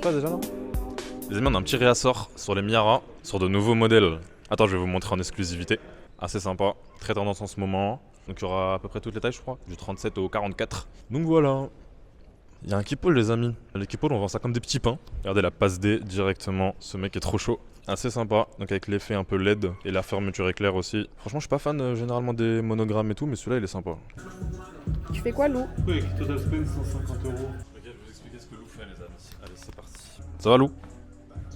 pas déjà là? Les amis, on a un petit réassort sur les Miara, sur de nouveaux modèles. Attends, je vais vous montrer en exclusivité. Assez sympa, très tendance en ce moment. Donc il y aura à peu près toutes les tailles, je crois, du 37 au 44. Donc voilà. Il y a un Keepall, les amis. Les Keepall, on vend ça comme des petits pains. Regardez la passe D directement. Ce mec est trop chaud. Assez sympa. Donc avec l'effet un peu LED et la fermeture éclair aussi. Franchement, je suis pas fan généralement des monogrammes et tout, mais celui-là, il est sympa. Tu fais quoi, Lou? Oui, total spend 150 €. Ok, je vais vous expliquer ce que Lou fait, les amis. Allez, c'est parti. Ça va, Lou?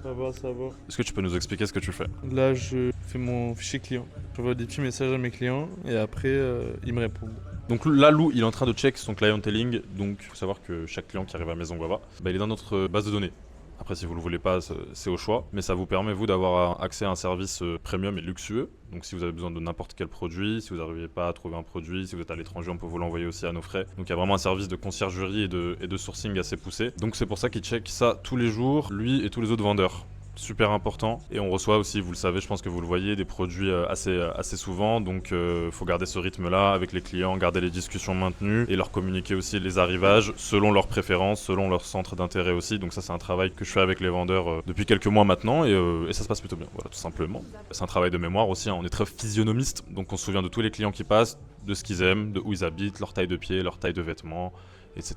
Ça va, ça va. Est-ce que tu peux nous expliquer ce que tu fais? Là, je fais mon fichier client. J'envoie des petits messages à mes clients et après, ils me répondent. Donc là, Lou, il est en train de check son clienteling. Donc, il faut savoir que chaque client qui arrive à Maison Guava, il est dans notre base de données. Après, si vous le voulez pas, c'est au choix. Mais ça vous permet, vous, d'avoir accès à un service premium et luxueux. Donc, si vous avez besoin de n'importe quel produit, si vous n'arrivez pas à trouver un produit, si vous êtes à l'étranger, on peut vous l'envoyer aussi à nos frais. Donc, il y a vraiment un service de conciergerie et de sourcing assez poussé. Donc, c'est pour ça qu'il check ça tous les jours, lui et tous les autres vendeurs. Super important. Et on reçoit aussi, vous le savez, je pense que vous le voyez, des produits assez souvent. Donc faut garder ce rythme-là avec les clients, garder les discussions maintenues et leur communiquer aussi les arrivages selon leurs préférences, selon leur centre d'intérêt aussi. Donc ça, c'est un travail que je fais avec les vendeurs depuis quelques mois maintenant et ça se passe plutôt bien, voilà, tout simplement. C'est un travail de mémoire aussi, hein. On est très physionomiste, donc on se souvient de tous les clients qui passent, de ce qu'ils aiment, de où ils habitent, leur taille de pied, leur taille de vêtements, etc.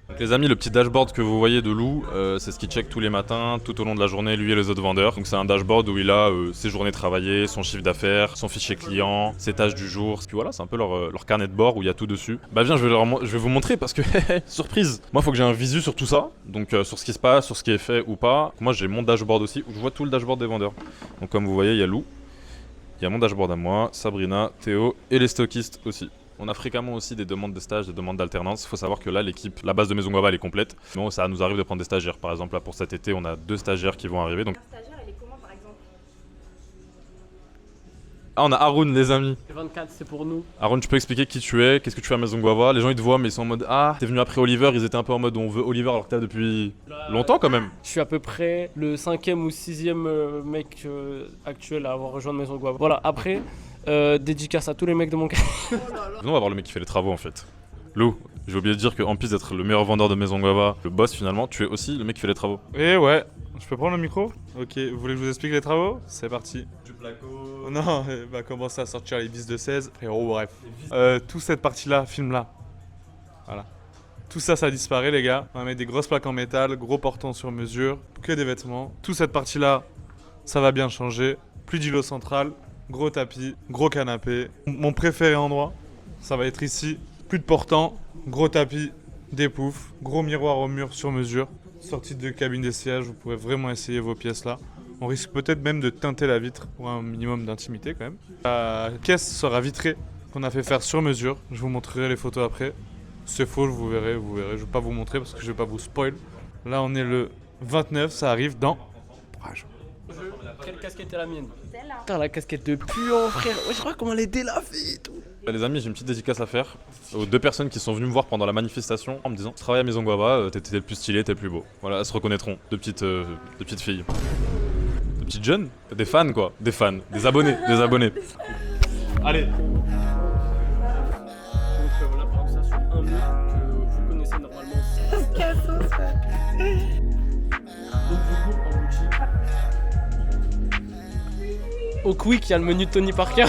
Donc les amis, le petit dashboard que vous voyez de Lou, c'est ce qu'il check tous les matins, tout au long de la journée, lui et les autres vendeurs. Donc c'est un dashboard où il a ses journées travaillées, son chiffre d'affaires, son fichier client, ses tâches du jour. Puis voilà, c'est un peu leur carnet de bord où il y a tout dessus. Bah viens, je vais vous montrer parce que, surprise, moi il faut que j'ai un visu sur tout ça. Donc sur ce qui se passe, sur ce qui est fait ou pas. Moi j'ai mon dashboard aussi, où je vois tout le dashboard des vendeurs. Donc comme vous voyez, il y a Lou, il y a mon dashboard à moi, Sabrina, Théo et les stockistes aussi. On a fréquemment aussi des demandes de stage, des demandes d'alternance. Il faut savoir que là, l'équipe, la base de Maison Guava, elle est complète. Mais ça nous arrive de prendre des stagiaires. Par exemple, là, pour cet été, on a 2 stagiaires qui vont arriver. Donc... Un stagiaire, elle est comment, par exemple? Ah, on a Haroun, les amis. 24, c'est pour nous. Haroun, tu peux expliquer qui tu es? Qu'est-ce que tu fais à Maison Guava? Les gens, ils te voient, mais ils sont en mode ah, t'es venu après Oliver. Ils étaient un peu en mode on veut Oliver alors que t'es depuis longtemps quand même. Je suis à peu près le 5e ou 6e mec actuel à avoir rejoint Maison Guava. Voilà, après, dédicace à tous les mecs de mon quartier. Nous, on va voir le mec qui fait les travaux en fait. Lou, j'ai oublié de dire qu'en plus d'être le meilleur vendeur de Maison Guava, le boss finalement, tu es aussi le mec qui fait les travaux. Et ouais, je peux prendre le micro? Ok, vous voulez que je vous explique les travaux? C'est parti. Du placo. Non, bah commencer à sortir les vis de 16. Frérot, bref. Toute cette partie-là, film-là. Voilà. Tout ça, ça disparaît les gars. On va mettre des grosses plaques en métal, gros portants sur mesure, que des vêtements. Toute cette partie-là, ça va bien changer. Plus d'îlot central, gros tapis, gros canapé. Mon préféré endroit, ça va être ici. Plus de portants, gros tapis, des poufs, gros miroir au mur sur mesure. Sortie de cabine d'essayage, vous pourrez vraiment essayer vos pièces là. On risque peut-être même de teinter la vitre pour un minimum d'intimité quand même. La caisse sera vitrée, qu'on a fait faire sur mesure. Je vous montrerai les photos après. C'est faux, vous verrez. Je vais pas vous montrer parce que je vais pas vous spoil. Là, on est le 29, ça arrive dans 3 jours. Quelle casquette est la mienne? Celle-là. Putain, la casquette de puant, frère. Ouais, je crois comment elle est délavée et tout. Les amis, j'ai une petite dédicace à faire aux 2 personnes qui sont venues me voir pendant la manifestation en me disant: travaille à Maison Guava, t'étais le plus stylé, t'es le plus beau. Voilà, elles se reconnaîtront. 2 petites filles. Des petites jeunes, des fans quoi, des fans, des abonnés, des abonnés. Allez. Donc voilà, par exemple, ça sur un mur que vous connaissez normalement. Donc du coup, en boutique. Au Quick, il y a le menu de Tony Parker.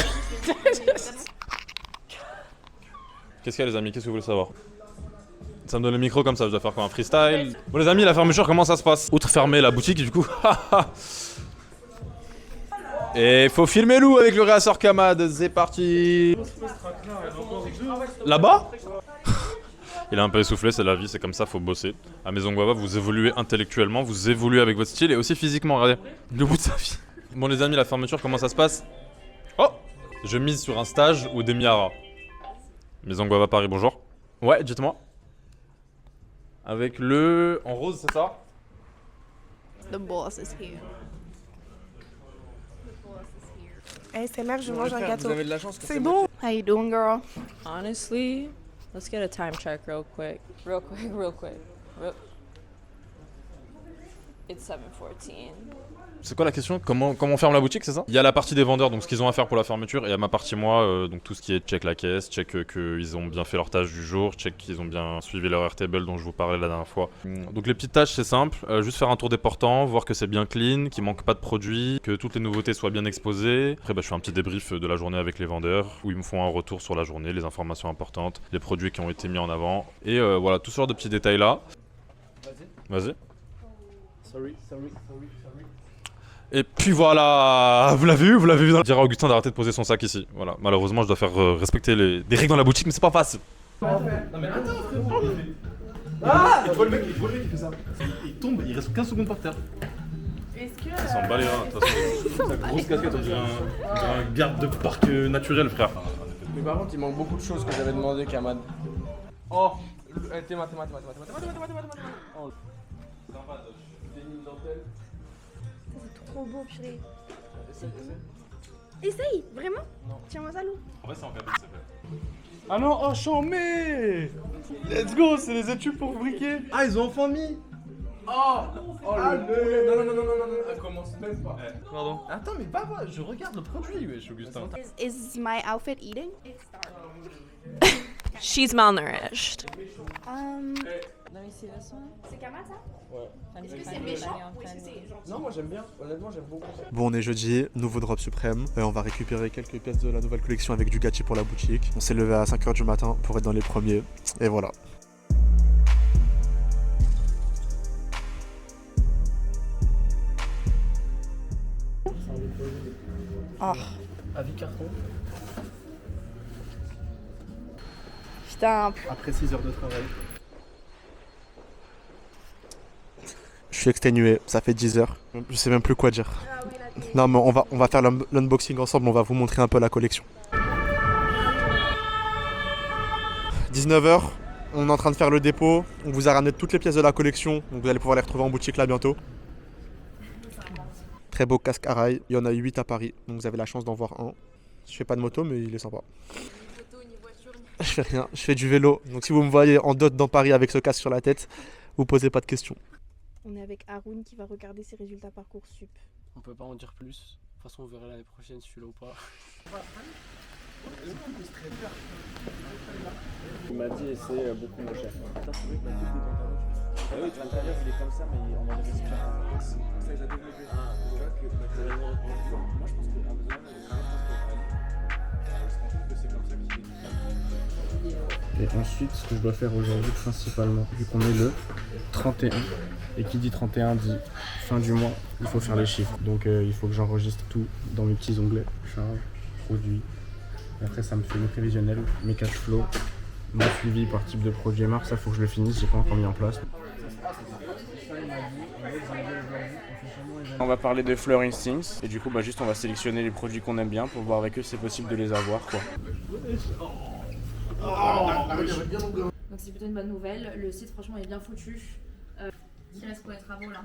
Qu'est-ce qu'il y a les amis? Qu'est-ce que vous voulez savoir? Ça me donne le micro comme ça, je dois faire quoi, un freestyle? Bon les amis, la fermeture, comment ça se passe? Outre fermer la boutique du coup. Et faut filmer Lou avec le réassort Kamad, c'est parti. Là-bas? Il est un peu essoufflé, c'est la vie, c'est comme ça, faut bosser. À Maison Guava, vous évoluez intellectuellement, vous évoluez avec votre style et aussi physiquement, regardez. Le bout de sa vie. Bon les amis, la fermeture, comment ça se passe? Oh! Je mise sur un stage ou des Miara. Maison Guava Paris, bonjour. Ouais, dites-moi. Avec le... en rose, c'est ça? The boss is here. Hey, c'est là que je mange un gâteau. Vous avez de la chance que C'est bon. How you doing, girl? Honestly, let's get a time check real quick. It's 7:14. C'est quoi la question? Comment on ferme la boutique, c'est ça? Il y a la partie des vendeurs, donc ce qu'ils ont à faire pour la fermeture, et il y a ma partie moi, donc tout ce qui est check la caisse, check qu'ils ont bien fait leur tâche du jour, check qu'ils ont bien suivi leur Airtable dont je vous parlais la dernière fois. Donc les petites tâches c'est simple, juste faire un tour des portants, voir que c'est bien clean, qu'il manque pas de produits, que toutes les nouveautés soient bien exposées. Après je fais un petit débrief de la journée avec les vendeurs, où ils me font un retour sur la journée, les informations importantes, les produits qui ont été mis en avant, et voilà, tout ce genre de petits détails là. Vas-y. Sorry. Et puis voilà, vous l'avez vu. On dirait à Augustin d'arrêter de poser son sac ici. Voilà, malheureusement je dois faire respecter des règles dans la boutique, mais c'est pas facile. Non mais attends frérot. Ah, tu vois le mec qui fait ça. Il tombe, il reste 15 secondes par terre. Est-ce que. Ça s'en bat les reins, de toute façon. Sa grosse casquette, on dirait un garde de parc naturel, frère. Mais par contre, il manque beaucoup de choses que j'avais demandé, Kamad. Oh, théma. Oh. Trop beau, purée. Essaye, vraiment? Tiens-moi ça, Lou. En vrai, c'est en cadeau, c'est fait. Ah non, oh chambé. Let's go, c'est les études pour briquer. Ah, ils ont enfin mis. Oh Non, elle commence même pas. Pardon. Attends, mais pas moi, je regarde le produit, wesh, Augustin. Is my outfit eating? She's malnourished. Let me see this one. C'est Kamal, ça? Est-ce que c'est méchant ou est-ce que c'est gentil? Non, moi j'aime bien. Honnêtement, j'aime beaucoup. Bon, on est jeudi, nouveau drop suprême. On va récupérer quelques pièces de la nouvelle collection avec du gâchis pour la boutique. On s'est levé à 5h du matin pour être dans les premiers. Et voilà. Oh. Avis carton. Putain. Après 6 heures de travail. Je suis exténué, ça fait 10 heures. Je sais même plus quoi dire. Non, mais on va faire l'unboxing ensemble, on va vous montrer un peu la collection. 19h, on est en train de faire le dépôt. On vous a ramené toutes les pièces de la collection, donc vous allez pouvoir les retrouver en boutique là bientôt. Très beau casque à rail, il y en a 8 à Paris, donc vous avez la chance d'en voir un. Je fais pas de moto, mais il est sympa. Je fais rien, je fais du vélo. Donc si vous me voyez en dot dans Paris avec ce casque sur la tête, vous posez pas de questions. On est avec Haroun qui va regarder ses résultats Parcoursup. On peut pas en dire plus. De toute façon, on verra l'année prochaine si je suis là ou pas. Il m'a dit et c'est beaucoup moins cher. Putain, c'est vrai que la coupe est dans ta loge. Ah oui, tu vois, il est comme ça, mais on va le récupérer. Ça, il a développé. Tu vois que moi, je pense que c'est comme ça qu'il est. Et ensuite, ce que je dois faire aujourd'hui principalement, vu qu'on est le 31, et qui dit 31 dit fin du mois, il faut faire les chiffres. Donc il faut que j'enregistre tout dans mes petits onglets, charge, produit. Et après ça me fait mes prévisionnels, mes cash flow, mon suivi par type de produit et marque, ça faut que je le finisse, j'ai pas encore mis en place. On va parler de Fleur Instincts, et du coup juste on va sélectionner les produits qu'on aime bien pour voir avec eux si c'est possible de les avoir quoi. Donc c'est plutôt une bonne nouvelle, le site franchement est bien foutu. Il reste pour les travaux là.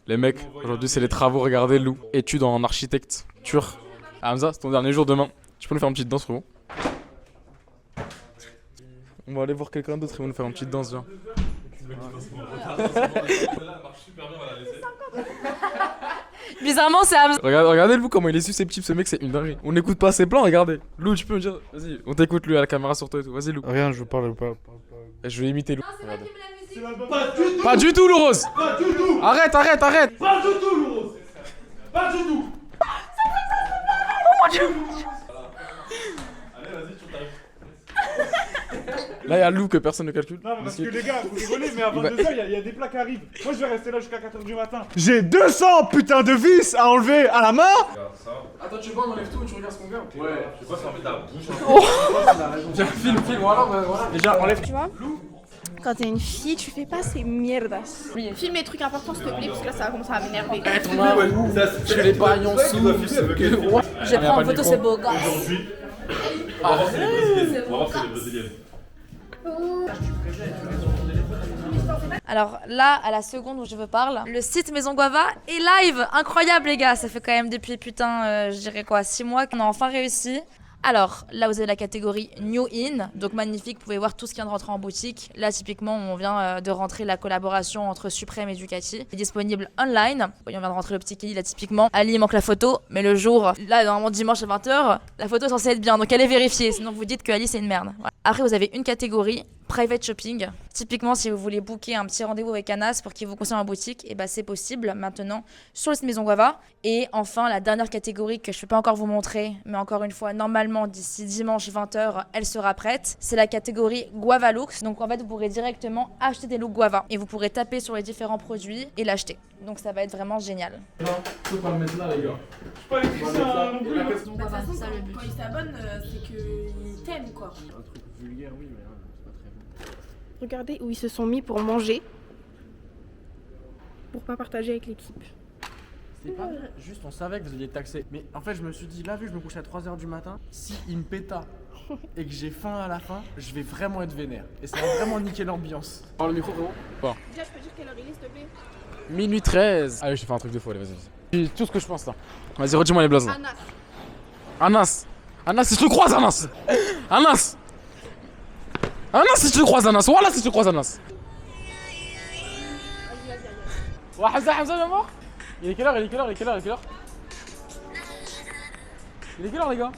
Les mecs, aujourd'hui c'est les travaux, regardez Lou. Études en architecture. Hamza, c'est ton dernier jour demain. Tu peux nous faire une petite danse, frérot? On va aller voir quelqu'un d'autre, il va nous faire une petite danse, viens. Bizarrement c'est Hamza. Regardez Lou comment il est susceptible, ce mec c'est une dinguerie. On n'écoute pas ses plans, regardez. Lou, tu peux me dire, vas-y, on t'écoute lui à la caméra sur toi et tout, vas-y Lou. Rien, je vous parle pas. Je vais imiter Lou. Pas du tout, Lou Rose. pas du tout, Arrête. pas du tout, Lou Rose. Pas du tout. Là il y a Lou que personne ne calcule. Non, parce que les gars, vous rigolez, mais à 22h, il y a des plats qui arrivent. Moi, je vais rester là jusqu'à 4h du matin. J'ai 200 putains de vis à enlever à la main. Attends, tu veux pas, on enlève tout et tu regardes ce qu'on garde? Ouais, je sais pas fermer ta bouche. Viens, filme, voilà, voilà. Déjà, enlève. Tu vois? Quand t'es une fille, tu fais pas ces mierdas. Filme les trucs importants s'il te plaît, parce que là ça va commencer à m'énerver. Tu les bailles en sous. Je prends en photo ces beaux gars. On va voir si c'est les brésiliennes. Alors là, à la seconde où je vous parle, le site Maison Guava est live. Incroyable les gars, ça fait quand même depuis putain, je dirais quoi, 6 mois qu'on a enfin réussi Alors, là, vous avez la catégorie New In, donc magnifique, vous pouvez voir tout ce qui vient de rentrer en boutique. Là, typiquement, on vient de rentrer la collaboration entre Supreme et Ducati. C'est disponible online. On vient de rentrer le petit Kelly, là, typiquement. Ali, il manque la photo, mais le jour, là, normalement, dimanche à 20h, la photo est censée être bien, donc elle est vérifiée, sinon vous dites que Ali, c'est une merde. Voilà. Après, vous avez une catégorie private shopping. Typiquement, si vous voulez booker un petit rendez-vous avec Anas pour qu'il vous conseille en boutique, et c'est possible maintenant sur le site Maison Guava. Et enfin, la dernière catégorie que je ne peux pas encore vous montrer, mais encore une fois, normalement, d'ici dimanche 20h, elle sera prête. C'est la catégorie Guava Looks. Donc en fait, vous pourrez directement acheter des looks Guava et vous pourrez taper sur les différents produits et l'acheter. Donc ça va être vraiment génial. Non, faut pas le mettre là, les gars. Je suis pas électricien non plus. De toute façon, quand il s'abonne, c'est qu'il t'aime quoi. Un truc vulgaire, oui, mais c'est pas très bon. Regardez où ils se sont mis pour manger. Pour pas partager avec l'équipe. C'est pas vrai, juste on savait que vous alliez taxer. Mais en fait, je me suis dit, là, vu que je me couche à 3h du matin, si il me péta et que j'ai faim à la fin, je vais vraiment être vénère. Et ça va vraiment niquer l'ambiance. Prends le micro, gros. Bon. Déjà, je peux dire quelle heure il est, s'il te plaît? Minuit 13. Allez, je te fais un truc de fou, allez, vas-y. Dis tout ce que je pense là. Vas-y, redis-moi les blasons. Anas. Anas. Anas, si je te croise, Anas. Anas. Anas, si je te croise, Anas. Voilà, si je te croise, Anas. Ouais, Hamza, viens voir. Il est quelle heure, il est quelle heure, il est quelle heure, il est quelle heure? Il est quelle heure, les gars?